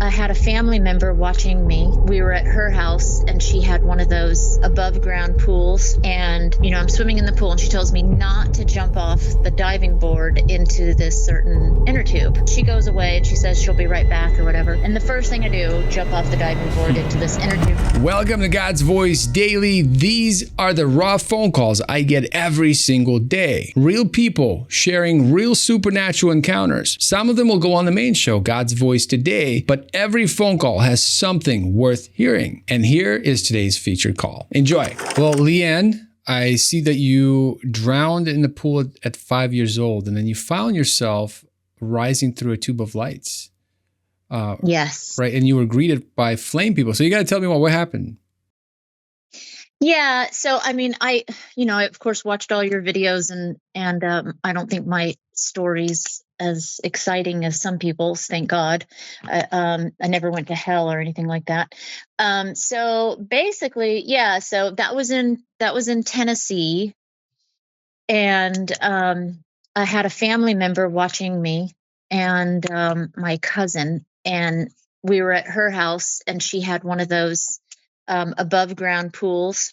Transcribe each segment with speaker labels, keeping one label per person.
Speaker 1: I had a family member watching me. We were at her house and she had one of those above ground pools. And, I'm swimming in the pool and she tells me not to jump off the diving board into this certain inner tube. She goes away and she says she'll be right back or whatever. And the first thing I do, jump off the diving board into this inner tube.
Speaker 2: Welcome to God's Voice Daily. These are the raw phone calls I get every single day. Real people sharing real supernatural encounters. Some of them will go on the main show, God's Voice Today, but every phone call has something worth hearing. And here is today's featured call. Enjoy. Well, Leigh-Ann, I see that you drowned in the pool at 5 years old, and then you found yourself rising through a tube of lights.
Speaker 1: Yes.
Speaker 2: Right. And you were greeted by flame people. So you got to tell me what happened.
Speaker 1: Yeah. So, I of course watched all your videos and I don't think my story's as exciting as some people's, thank God. I never went to hell or anything like that. So basically, yeah, so that was in Tennessee. And I had a family member watching me and my cousin, and we were at her house and she had one of those above ground pools.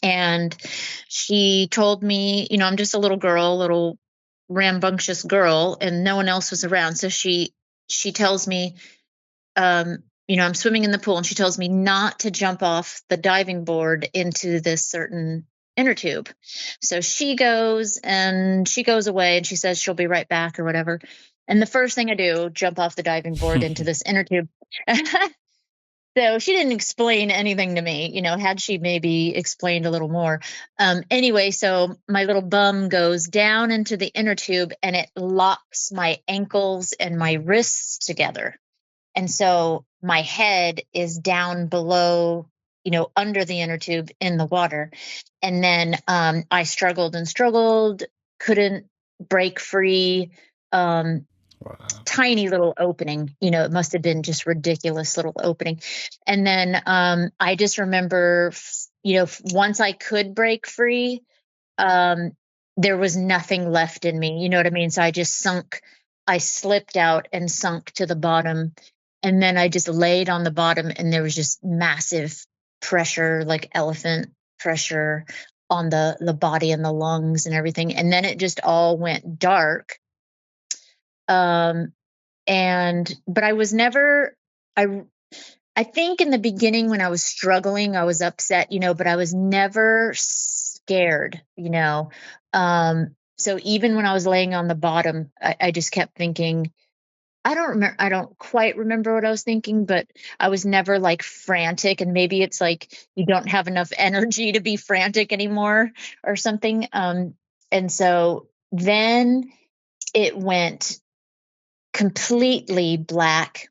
Speaker 1: And she told me, I'm just a little girl, little rambunctious girl, and no one else was around. So she tells me, I'm swimming in the pool, and she tells me not to jump off the diving board into this certain inner tube. So she goes away and she says she'll be right back or whatever. And the first thing I do, jump off the diving board into this inner tube. So she didn't explain anything to me, had she maybe explained a little more. Anyway, so my little bum goes down into the inner tube and it locks my ankles and my wrists together. And so my head is down below, under the inner tube in the water. And then I struggled, couldn't break free. Wow. Tiny little opening, it must have been just ridiculous little opening. And then I just remember, once I could break free, there was nothing left in me. You know what I mean? So I slipped out and sunk to the bottom. And then I just laid on the bottom and there was just massive pressure, like elephant pressure on the body and the lungs and everything. And then it just all went dark. But I was never, I think in the beginning when I was struggling, I was upset, but I was never scared, so even when I was laying on the bottom, I just kept thinking, I don't quite remember what I was thinking, but I was never like frantic, and maybe it's like you don't have enough energy to be frantic anymore or something. And so then it went completely black,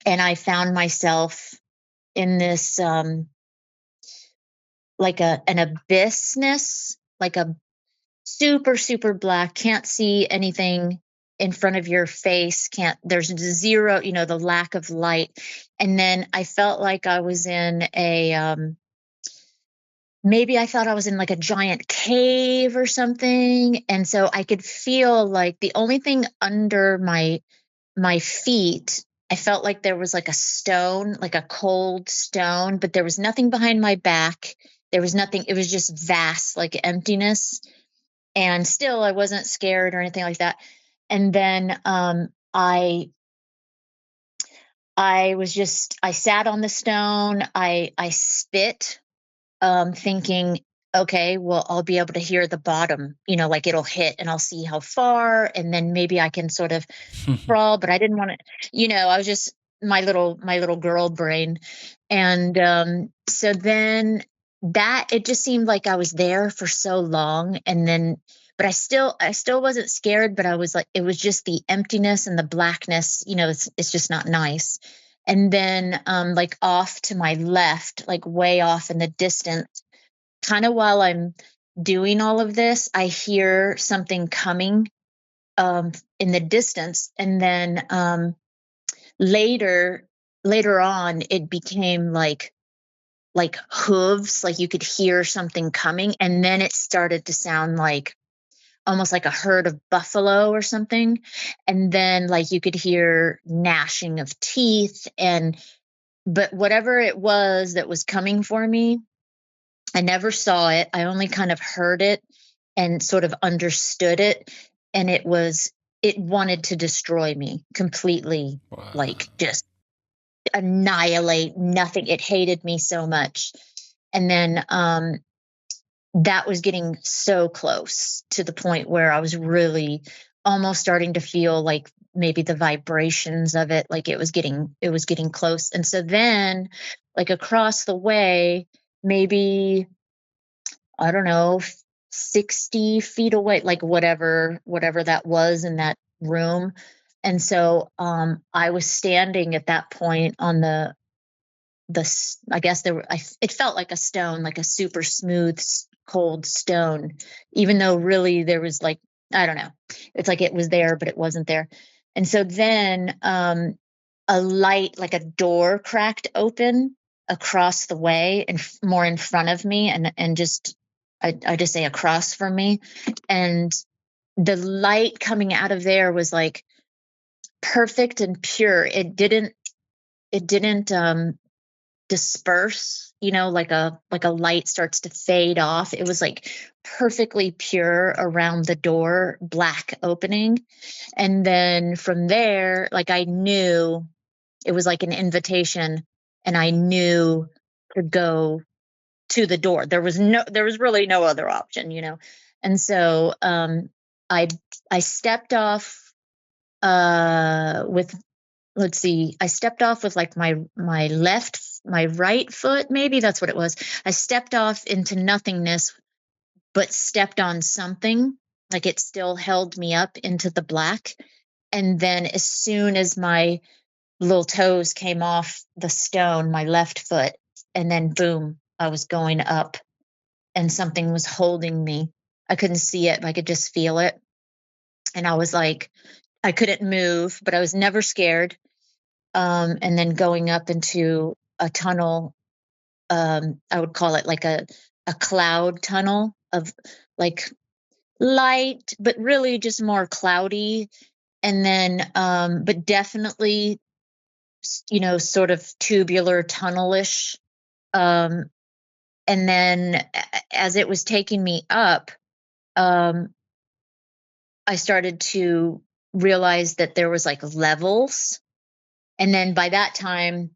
Speaker 1: and I found myself in this like an abyssness, like a super, super black, can't see anything in front of your face, there's zero, the lack of light. And then I felt like I was in maybe I thought I was in like a giant cave or something. And so I could feel like the only thing under my feet, I felt like there was like a stone, like a cold stone, but there was nothing behind my back. There was nothing. It was just vast, like emptiness. And still I wasn't scared or anything like that. And then I sat on the stone. I spit, thinking, okay, well, I'll be able to hear the bottom, like it'll hit and I'll see how far, and then maybe I can sort of crawl, but I didn't want to, I was just my little girl brain. And so then it just seemed like I was there for so long. And then, but I still wasn't scared, but I was like, it was just the emptiness and the blackness, it's just not nice. And then like off to my left, like way off in the distance, kind of while I'm doing all of this, I hear something coming in the distance. And then later on, it became like hooves, like you could hear something coming. And then it started to sound like almost like a herd of buffalo or something. And then like you could hear gnashing of teeth, but whatever it was that was coming for me, I never saw it. I only kind of heard it and sort of understood it. And it wanted to destroy me completely,
Speaker 2: Wow.
Speaker 1: like just annihilate nothing. It hated me so much. And then that was getting so close to the point where I was really almost starting to feel like maybe the vibrations of it, like it was getting close. And so then like across the way, maybe, I don't know, 60 feet away, like whatever that was in that room. And so I was standing at that point on I guess it felt like a stone, like a super smooth, cold stone, even though really there was like, I don't know, it's like it was there, but it wasn't there. And so then a light, like a door cracked open across the way and more in front of me and just, I just say across from me. And the light coming out of there was like perfect and pure. It didn't disperse, like a light starts to fade off. It was like perfectly pure around the door, black opening. And then from there, like I knew it was like an invitation, and I knew to go to the door. There was really no other option. And so I I stepped off with let's see, I stepped off with like my right foot, maybe that's what it was. I stepped off into nothingness, but stepped on something, like it still held me up into the black. And then as soon as my little toes came off the stone, my left foot, and then boom, I was going up and something was holding me. I couldn't see it, but I could just feel it. And I was like, I couldn't move, but I was never scared. And then going up into a tunnel, I would call it like a cloud tunnel of like light, but really just more cloudy. And then, but definitely, sort of tubular tunnelish. Um, and then as it was taking me up, um, I started to realize that there was like levels. And then by that time,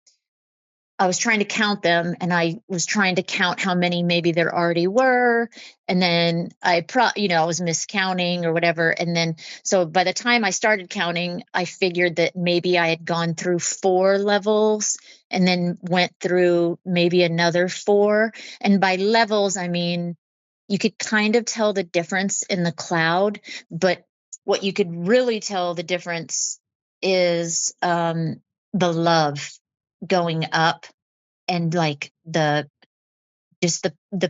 Speaker 1: I was trying to count them, and I was trying to count how many maybe there already were. And then I was miscounting or whatever. And then, so by the time I started counting, I figured that maybe I had gone through 4 levels and then went through maybe another 4. And by levels, I mean, you could kind of tell the difference in the cloud, but what you could really tell the difference is the love going up, and like the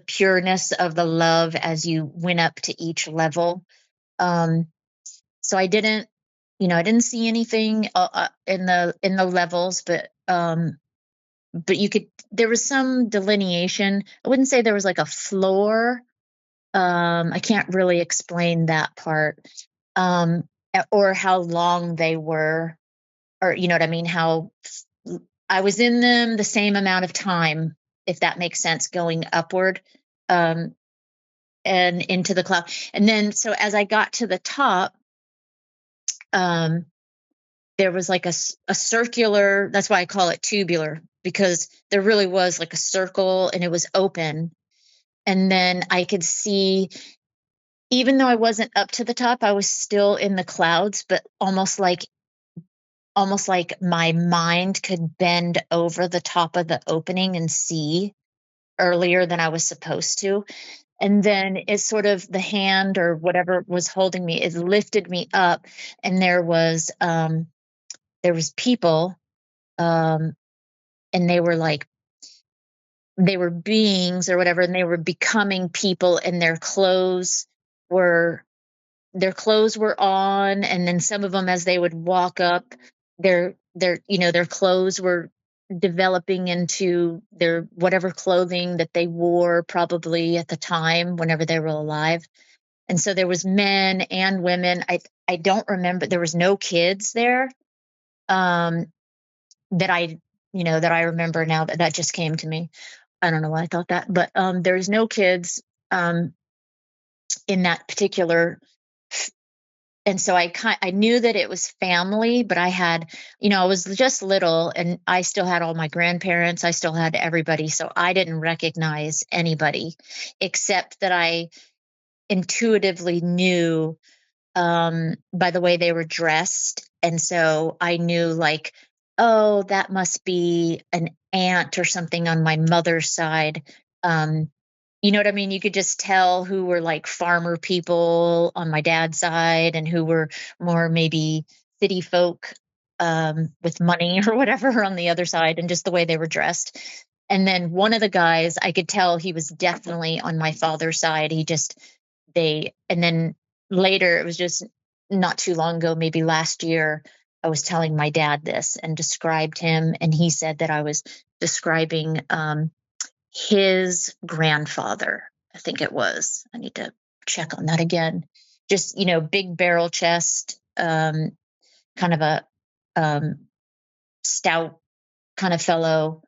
Speaker 1: pureness of the love as you went up to each level. So I didn't see anything in the levels, but there was some delineation. I wouldn't say there was like a floor. I can't really explain that part. Or how long they were, or you know what I mean, how I was in them the same amount of time, if that makes sense, going upward um, and into the cloud. And then, so as I got to the top, um, there was like a circular, that's why I call it tubular, because there really was like a circle and it was open. And then I could see, even though I wasn't up to the top, I was still in the clouds, but almost like my mind could bend over the top of the opening and see earlier than I was supposed to. And then it's sort of the hand or whatever was holding me, it lifted me up, and there was people, and they were beings or whatever, and they were becoming people, and were their clothes were on, and then some of them, as they would walk up, their clothes were developing into their whatever clothing that they wore probably at the time whenever they were alive. And so there was men and women. I don't remember. There was no kids there. That I remember now, that just came to me. I don't know why I thought that, but there's no kids in that particular. And so I knew that it was family, but I was just little, and I still had all my grandparents. I still had everybody. So I didn't recognize anybody, except that I intuitively knew by the way they were dressed. And so I knew, like, oh, that must be an aunt or something on my mother's side. You know what I mean? You could just tell who were like farmer people on my dad's side and who were more maybe city folk with money or whatever on the other side, and just the way they were dressed. And then one of the guys, I could tell he was definitely on my father's side. And then later, it was just not too long ago, maybe last year, I was telling my dad this and described him, and he said that I was describing his grandfather, I think it was. I need to check on that again. Just, big barrel chest, kind of a stout kind of fellow.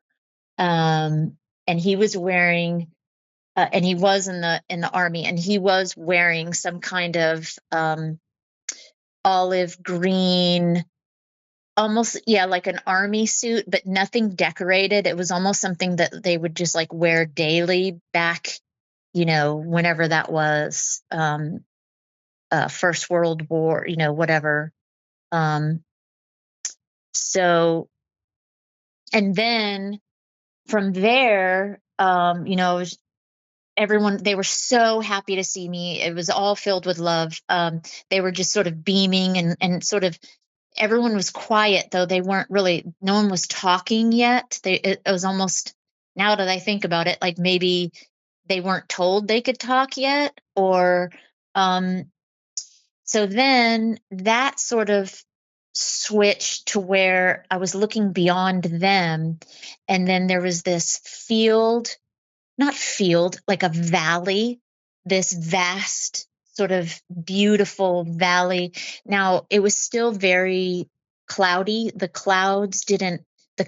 Speaker 1: And he was wearing, and he was in the army, and he was wearing some kind of olive green, almost, yeah, like an army suit, but nothing decorated. It was almost something that they would just like wear daily back, whenever that was, First World War, whatever. So, and then from there, it was everyone, they were so happy to see me. It was all filled with love. They were just sort of beaming, and sort of everyone was quiet, though they weren't really, no one was talking yet. It was almost, now that I think about it, like maybe they weren't told they could talk yet, or so then that sort of switched to where I was looking beyond them, and then there was this not field, like a valley, this vast sort of beautiful valley. Now, it was still very cloudy. The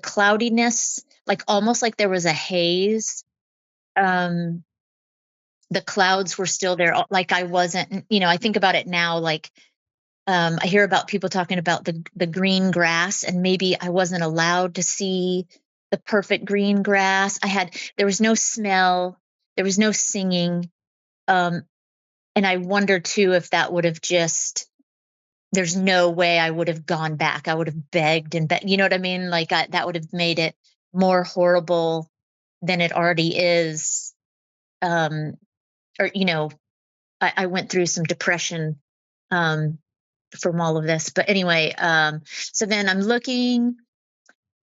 Speaker 1: cloudiness, like almost like there was a haze. Um, the clouds were still there. Like I wasn't, I think about it now, like I hear about people talking about the green grass, and maybe I wasn't allowed to see the perfect green grass. There was no smell, there was no singing. And I wonder too if that would have there's no way I would have gone back. I would have begged and begged, you know what I mean? Like that would have made it more horrible than it already is. Or, I went through some depression from all of this. But anyway, so then I'm looking,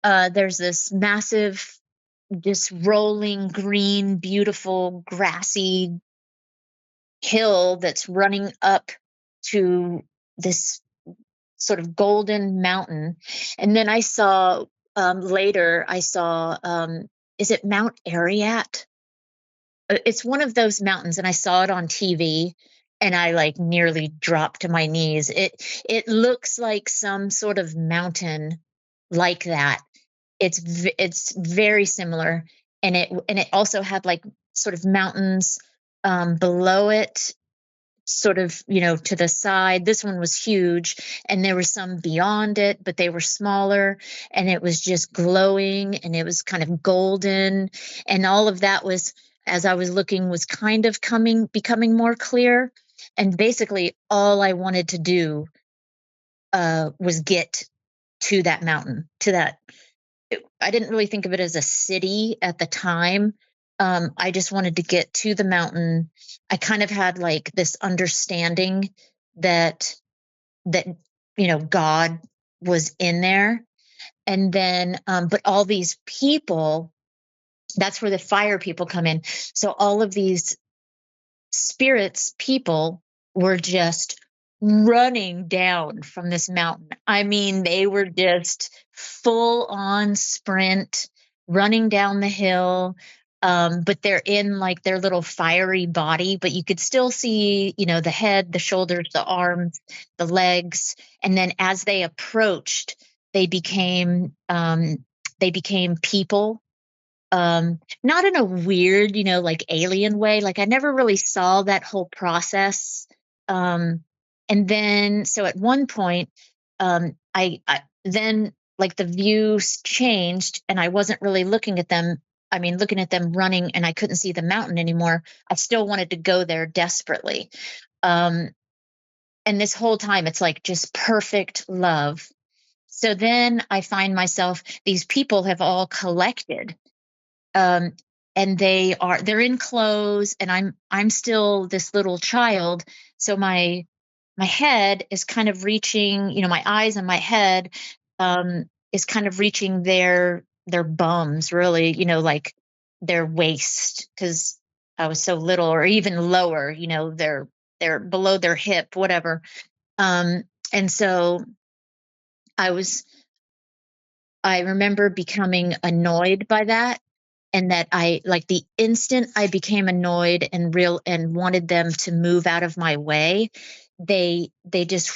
Speaker 1: there's this massive, just rolling green, beautiful, grassy hill that's running up to this sort of golden mountain. And then I saw, later, is it Mount Ararat? It's one of those mountains, and I saw it on TV, and I like nearly dropped to my knees. It looks like some sort of mountain like that. It's very similar, and it also had like sort of mountains below it, sort of, to the side. This one was huge, and there were some beyond it, but they were smaller, and it was just glowing, and it was kind of golden, and all of that was, as I was looking, was kind of becoming more clear. And basically all I wanted to do was get to that mountain, I didn't really think of it as a city at the time. I just wanted to get to the mountain. I kind of had like this understanding that God was in there. And then, but all these people, that's where the fire people come in. So all of these people were just running down from this mountain. I mean, they were just full on sprint, running down the hill, but they're in like their little fiery body, but you could still see, the head, the shoulders, the arms, the legs. And then as they approached, they became people. Not in a weird, like alien way. Like I never really saw that whole process. And then, so at one point, I then like the views changed and I wasn't really looking at them. I mean, looking at them running and I couldn't see the mountain anymore. I still wanted to go there desperately. Um, and this whole time it's like just perfect love. So then I find myself, these people have all collected, um, and they're in clothes and I'm still this little child. So my head is kind of reaching, my eyes and my head is kind of reaching their bums, really, like their waist, because I was so little, or even lower, they're below their hip, whatever. And so I was I remember becoming annoyed by that, and that I, like, the instant I became annoyed and real and wanted them to move out of my way, they just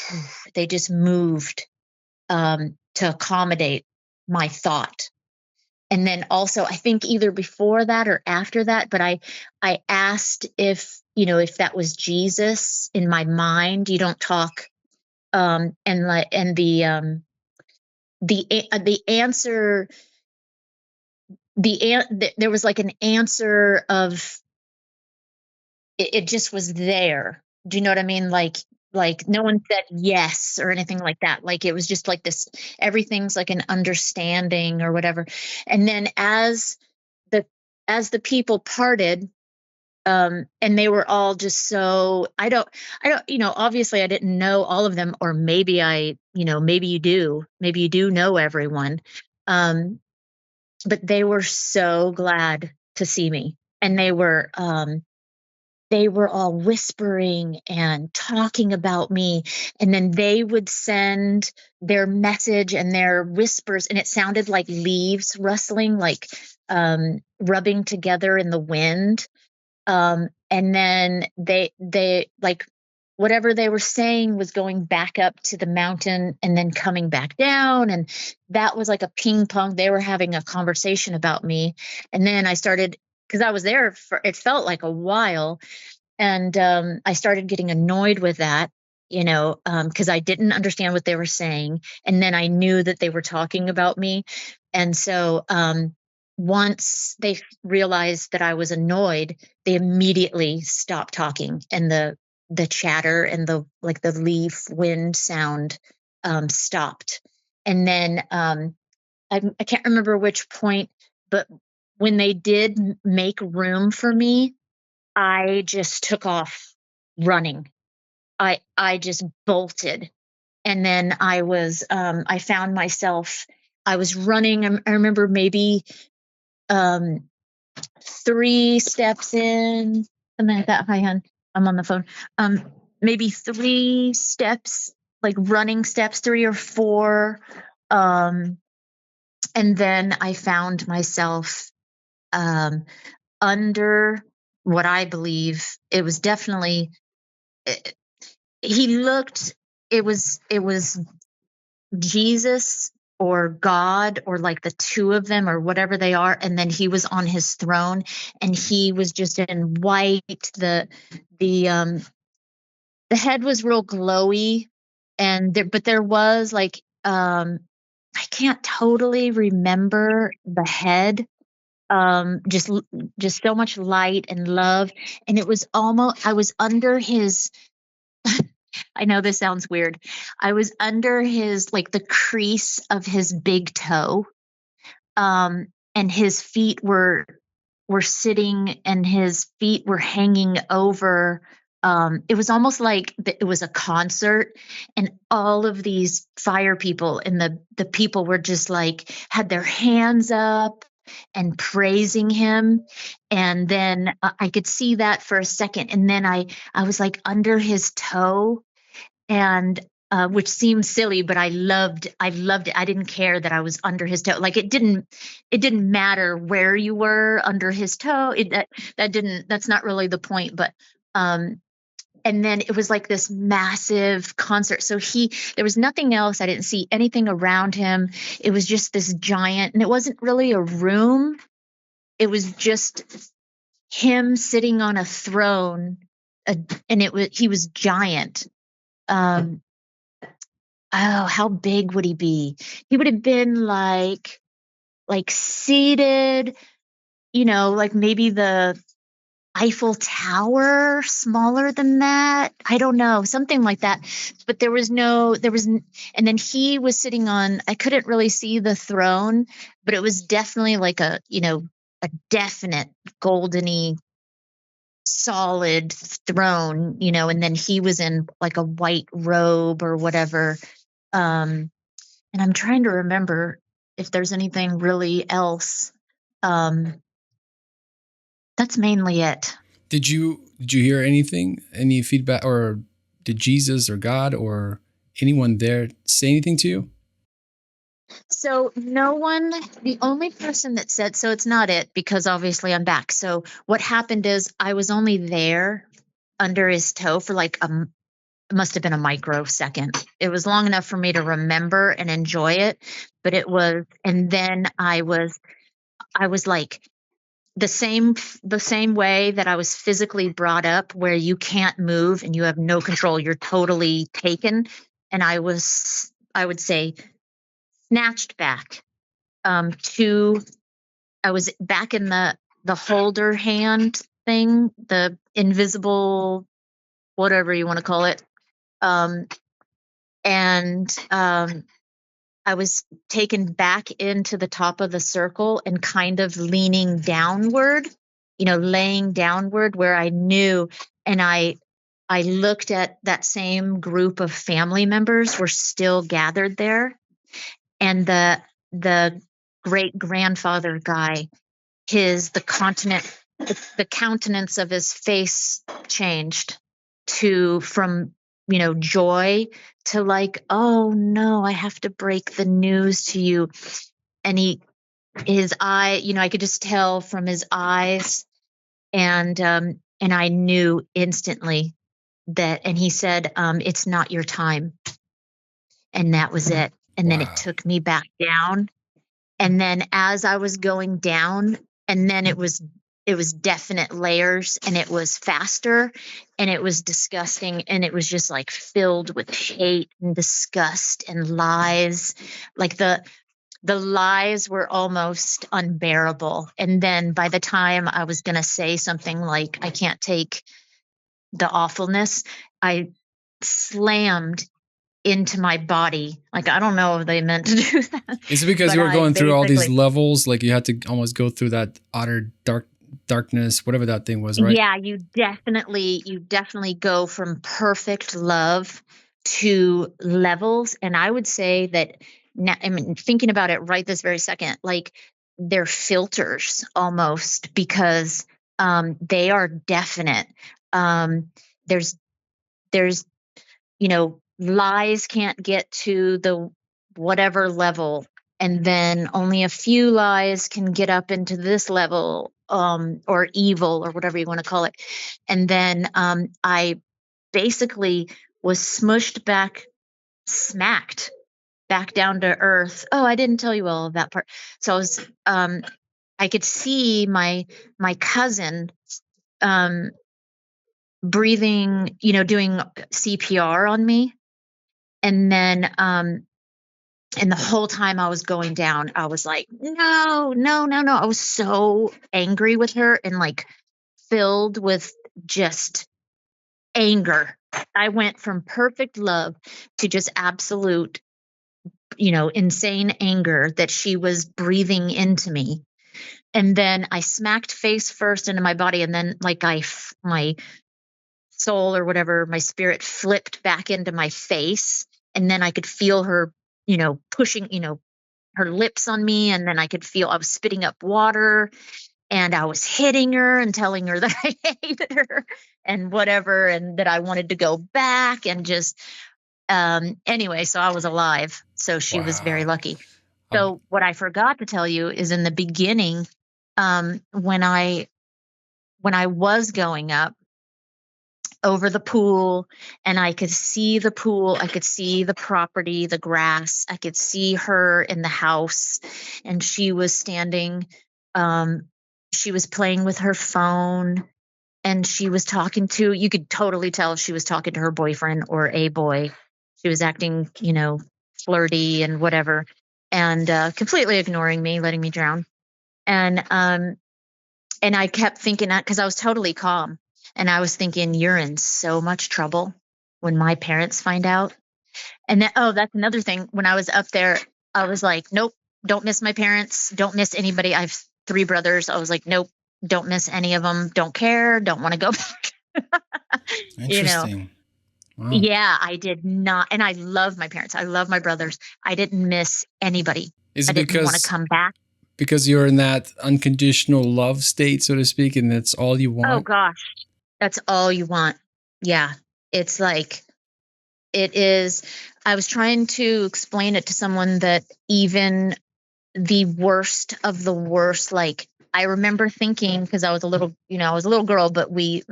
Speaker 1: they just moved to accommodate my thought. And then also, I think either before that or after that, but I asked if, if that was Jesus in my mind. You don't talk, and like, and the answer, there was like an answer of it just was there. Do you know what I mean? Like no one said yes or anything like that. Like it was just like this, everything's like an understanding or whatever. And then the as the people parted, and they were all just so, I don't, obviously I didn't know all of them, or maybe maybe you do know everyone. Um, but they were so glad to see me. And they were all whispering and talking about me. And then they would send their message and their whispers, and it sounded like leaves rustling, like rubbing together in the wind. And then they like, whatever they were saying was going back up to the mountain and then coming back down. And that was like a ping pong. They were having a conversation about me. And then I started, because I was there for, it felt like a while. And I started getting annoyed with that, because I didn't understand what they were saying. And then I knew that they were talking about me. And so once they realized that I was annoyed, they immediately stopped talking. And the chatter and the leaf wind sound stopped. And then I can't remember which point, but when they did make room for me, I just took off running. I just bolted. And then I found myself, I was running. I remember maybe um 3 steps in, something like that. Hi, hon. I'm on the phone. Maybe 3 steps, like running steps, 3 or 4. Um, and then I found myself um under what I believe, it was definitely, he looked, it was Jesus or God, or like the two of them or whatever they are. And then he was on his throne and he was just in white. The the head was real glowy, and but there was like, I can't totally remember the head. Just so much light and love. And it was almost, I was under his, I know this sounds weird. I was under his, like the crease of his big toe. And his feet were sitting and his feet were hanging over. It was almost like it was a concert, and all of these fire people and the people were just like, had their hands up and praising him. And then I could see that for a second. And then I was like under his toe, and which seems silly, but I loved it. I didn't care that I was under his toe. Like it didn't matter where you were under his toe. That's not really the point, but, and then it was like this massive concert. So there was nothing else. I didn't see anything around him. It was just this giant, and it wasn't really a room. It was just him sitting on a throne, and he was giant. Oh, how big would he be? He would have been like seated, like maybe the Eiffel Tower, smaller than that. I don't know, something like that. But and then he was sitting on, I couldn't really see the throne, but it was definitely like a definite goldeny solid throne, and then he was in like a white robe or whatever. And I'm trying to remember if there's anything really else. That's mainly it.
Speaker 2: Did you hear anything, any feedback, or did Jesus or God or anyone there say anything to you?
Speaker 1: So no one, the only person that said, so it's not it, because obviously I'm back. So what happened is I was only there under his toe for like it must have been a microsecond. It was long enough for me to remember and enjoy it, but it was, and then I was like the same way that I was physically brought up, where you can't move and you have no control. You're totally taken. And I would say, snatched back I was back in the holder hand thing, the invisible, whatever you want to call it. I was taken back into the top of the circle and kind of leaning downward, laying downward, where I knew, and I looked at that same group of family members were still gathered there. And the great grandfather guy, the countenance of his face changed from joy to like, oh no, I have to break the news to you. And his eye, I could just tell from his eyes, and I knew instantly that, and he said, it's not your time. And that was it. And then it took me back down. And then as I was going down, and then it was definite layers, and it was faster, and it was disgusting, and it was just like filled with hate and disgust and lies. Like the lies were almost unbearable. And then by the time I was going to say something like, I can't take the awfulness, I slammed into my body. Like, I don't know if they meant to do that.
Speaker 2: Is it because you were going through all these levels? Like you had to almost go through that utter darkness, whatever that thing was, right?
Speaker 1: Yeah, you definitely go from perfect love to levels. And I would say that now, I mean, thinking about it right this very second, like they're filters almost, because they are definite. There's lies can't get to the whatever level, and then only a few lies can get up into this level, or evil, or whatever you want to call it. And then I basically was smacked back down to earth. Oh, I didn't tell you all of that part. So I was, I could see my cousin breathing, doing CPR on me. And then, and the whole time I was going down, I was like, no, no, no, no. I was so angry with her, and like filled with just anger. I went from perfect love to just absolute, insane anger that she was breathing into me. And then I smacked face first into my body, and then like my soul, or whatever, my spirit, flipped back into my face. And then I could feel her, pushing, her lips on me. And then I could feel I was spitting up water, and I was hitting her and telling her that I hated her and whatever, and that I wanted to go back, and just, Anyway, so I was alive. So she was very
Speaker 2: Wow.
Speaker 1: lucky.
Speaker 2: Um,
Speaker 1: So what I forgot to tell you is in the beginning, when I was going up over the pool and I could see the pool, I could see the property, the grass, I could see her in the house, and she was standing, um, she was playing with her phone, and she was talking to, you could totally tell she was talking to her boyfriend or a boy. She was acting, flirty and whatever, and completely ignoring me, letting me drown. And I kept thinking that because I was totally calm, and I was thinking, you're in so much trouble when my parents find out. And then, oh, that's another thing. When I was up there, I was like, nope, don't miss my parents. Don't miss anybody. I have three brothers. I was like, nope, don't miss any of them. Don't care. Don't want to go back. you know,
Speaker 2: Interesting. Wow.
Speaker 1: yeah, I did not. And I love my parents. I love my brothers. I didn't miss anybody.
Speaker 2: Is
Speaker 1: I
Speaker 2: it
Speaker 1: didn't want to come back.
Speaker 2: because you're in that unconditional love state, so to speak, and that's all you
Speaker 1: Oh
Speaker 2: want?
Speaker 1: gosh, that's all you want. Yeah. It's like, it is. I was trying to explain it to someone that even the worst of the worst, like I remember thinking, because I was a little, I was a little girl, but we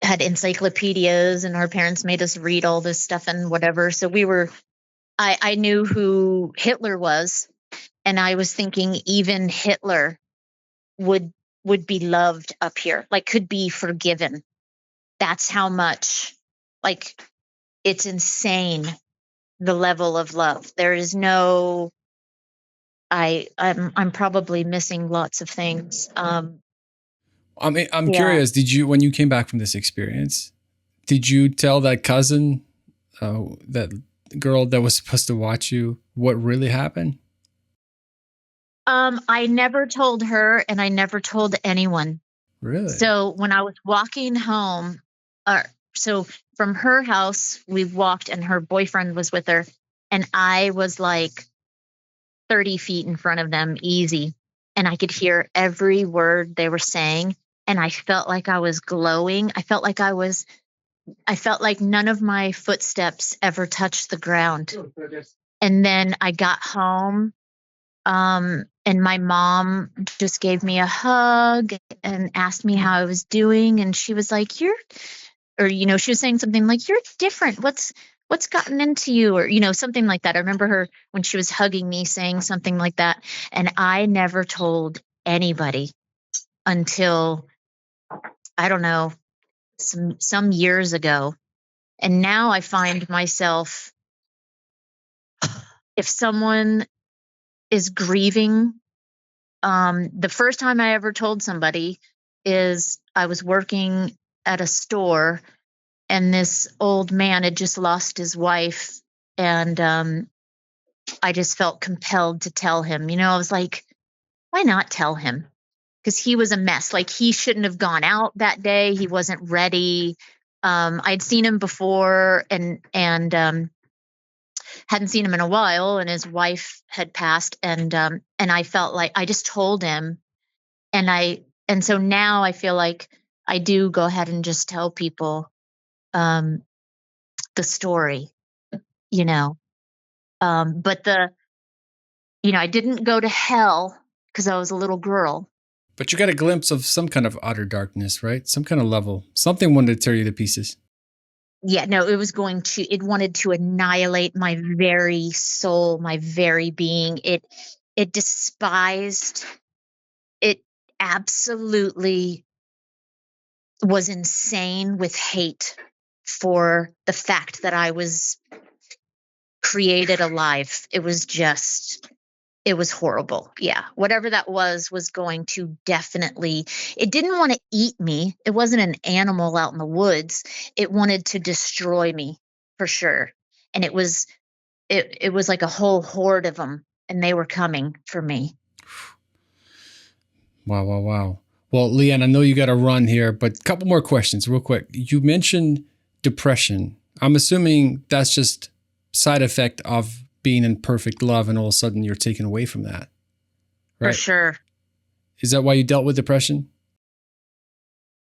Speaker 1: had encyclopedias and our parents made us read all this stuff and whatever. So I knew who Hitler was, and I was thinking even Hitler would would be loved up here, like could be forgiven. That's how much, like, it's insane, the level of love. There is no, I'm probably missing lots of things.
Speaker 2: I mean, I'm
Speaker 1: Yeah.
Speaker 2: curious. Did you, when you came back from this experience, did you tell that cousin, that girl that was supposed to watch you, what really happened?
Speaker 1: I never told her, and I never told anyone.
Speaker 2: Really?
Speaker 1: So when I was walking home, uh, so from her house, we walked, and her boyfriend was with her, and I was like 30 feet in front of them, easy. And I could hear every word they were saying. And I felt like I was glowing. I felt like none of my footsteps ever touched the ground. And then I got home, and my mom just gave me a hug and asked me how I was doing. And she was like, she was saying something like, you're different. What's gotten into you? Or, something like that. I remember her when she was hugging me saying something like that. And I never told anybody until, I don't know, some years ago. And now I find myself, if someone is grieving, the first time I ever told somebody is I was working at a store, and this old man had just lost his wife, and I just felt compelled to tell him. I was like, why not tell him? Because he was a mess. Like, he shouldn't have gone out that day. He wasn't ready. I'd seen him before, and hadn't seen him in a while, and his wife had passed, and I felt like I just told him, and so now I feel like I do go ahead and just tell people, um, the story, you know. But I didn't go to hell because I was a little girl.
Speaker 2: But you got a glimpse of some kind of utter darkness, right? Some kind of level. Something wanted to tear you to pieces.
Speaker 1: Yeah, no, it wanted to annihilate my very soul, my very being. It despised, it absolutely was insane with hate for the fact that I was created alive. It was horrible. Yeah. Whatever that was going to definitely, it didn't want to eat me. It wasn't an animal out in the woods. It wanted to destroy me for sure. And it was like a whole horde of them, and they were coming for me.
Speaker 2: Wow, wow, wow. Well, Leigh-Ann, I know you got to run here, but a couple more questions real quick. You mentioned depression. I'm assuming that's just side effect of being in perfect love, and all of a sudden you're taken away from that,
Speaker 1: For
Speaker 2: right?
Speaker 1: sure.
Speaker 2: Is that why you dealt with depression?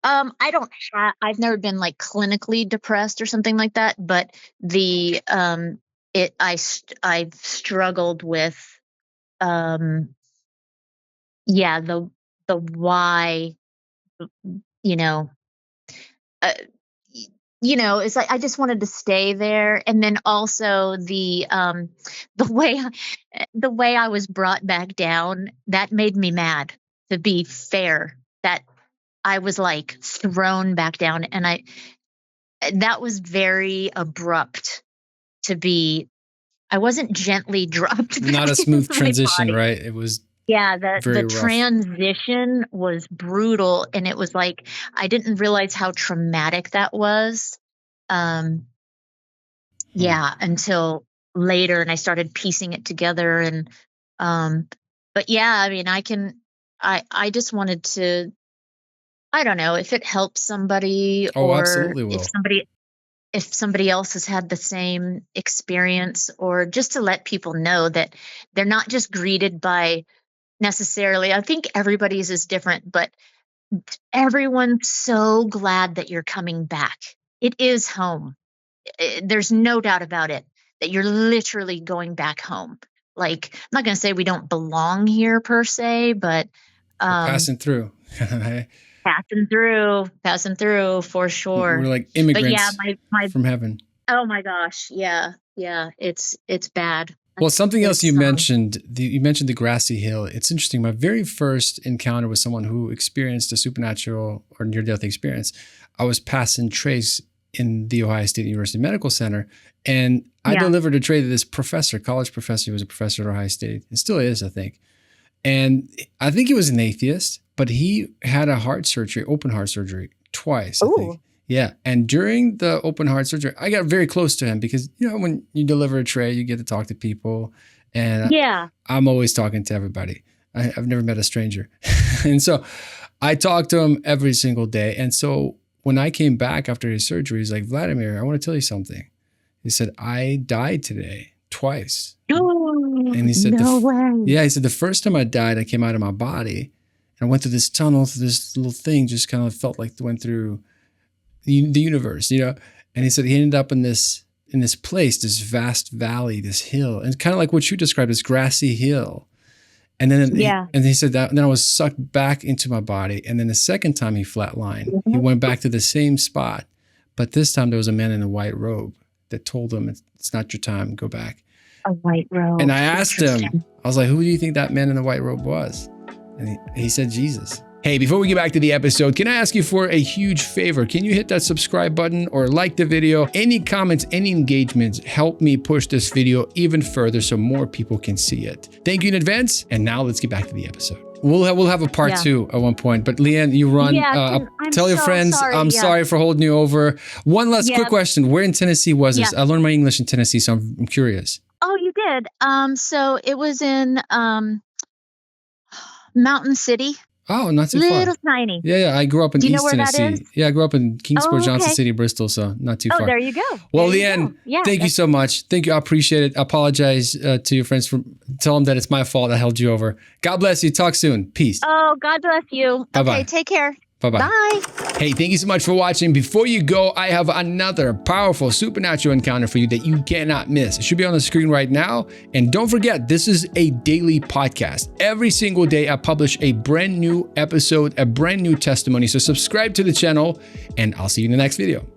Speaker 1: I don't have, I've never been like clinically depressed or something like that, but I've struggled with, um, yeah, the why, you know, uh, it's like I just wanted to stay there, and then also the way the way I was brought back down, that made me mad. To be fair, that I was like thrown back down, and that was very abrupt to be. I wasn't gently dropped
Speaker 2: Not a
Speaker 1: back
Speaker 2: smooth
Speaker 1: into my
Speaker 2: transition,
Speaker 1: body.
Speaker 2: right? It was
Speaker 1: Yeah, the
Speaker 2: very rough.
Speaker 1: transition was brutal, and it was like I didn't realize how traumatic that was. Um, yeah, until later, and I started piecing it together, and um, but yeah, I mean, I just wanted to, I don't know if it helps somebody,
Speaker 2: Oh,
Speaker 1: or
Speaker 2: absolutely
Speaker 1: if
Speaker 2: will.
Speaker 1: somebody else has had the same experience, or just to let people know that they're not just greeted by necessarily, I think everybody's is different, but everyone's so glad that you're coming back. It is home. There's no doubt about it that you're literally going back home. Like, I'm not going to say we don't belong here per se, but
Speaker 2: We're
Speaker 1: um,
Speaker 2: passing through.
Speaker 1: passing through for
Speaker 2: We're
Speaker 1: sure.
Speaker 2: like
Speaker 1: But yeah,
Speaker 2: immigrants
Speaker 1: my
Speaker 2: from heaven.
Speaker 1: oh my gosh, yeah, yeah, it's bad.
Speaker 2: Well, something else you
Speaker 1: It's
Speaker 2: mentioned, you mentioned the grassy hill. It's interesting. My very first encounter with someone who experienced a supernatural or near-death experience, I was passing trays in the Ohio State University Medical Center, and I
Speaker 1: yeah.
Speaker 2: delivered a tray to this professor, college professor, who was a professor at Ohio State. It still is, I think. And I think he was an atheist, but he had a heart surgery, open heart surgery, twice, I think.
Speaker 1: Ooh.
Speaker 2: Yeah. And during the open heart surgery, I got very close to him because, when you deliver a tray, you get to talk to people. And
Speaker 1: Yeah.
Speaker 2: I'm always talking to everybody. I've never met a stranger. And so I talked to him every single day. And so when I came back after his surgery, he's like, Vladimir, I want to tell you something. He said, I died today twice. And he said,
Speaker 1: No way.
Speaker 2: Yeah, he said, the first time I died, I came out of my body and I went through this tunnel, through this little thing, just kind of felt like went through the universe, And he said he ended up in this place, this vast valley, this hill, and kind of like what you described, this grassy hill. And then he said that, and then I was sucked back into my body. And then the second time he flatlined, he went back to the same spot. But this time there was a man in a white robe that told him, it's not your time, go back.
Speaker 1: A white robe.
Speaker 2: And I asked him, I was like, who do you think that man in the white robe was? And he said, Jesus. Hey, before we get back to the episode, can I ask you for a huge favor? Can you hit that subscribe button or like the video? Any comments, any engagements help me push this video even further so more people can see it. Thank you in advance. And now let's get back to the episode. We'll have a part 2 at one point, but Leigh-Ann, you run. Tell your friends, I'm sorry for holding you over. One last quick question. Where in Tennessee was this? I learned my English in Tennessee, so I'm curious.
Speaker 1: Oh, you did? So it was in Mountain City.
Speaker 2: Oh, not too far.
Speaker 1: Little tiny.
Speaker 2: Yeah. I grew up in East Tennessee.
Speaker 1: That is?
Speaker 2: Yeah, I grew up in Kingsport, Johnson City, Bristol, so not too far.
Speaker 1: Oh, there you go.
Speaker 2: Well, Leigh-Ann, thank you so much. Thank you. I appreciate it. I apologize to your friends. Tell them that it's my fault I held you over. God bless you. Talk soon. Peace.
Speaker 1: Oh, God bless you.
Speaker 2: Bye-bye.
Speaker 1: Okay, take care.
Speaker 2: Bye-bye.
Speaker 1: Bye.
Speaker 2: Hey, thank you so much for watching. Before you go, I have another powerful supernatural encounter for you that you cannot miss. It should be on the screen right now. And don't forget, this is a daily podcast. Every single day, I publish a brand new episode, a brand new testimony. So subscribe to the channel, and I'll see you in the next video.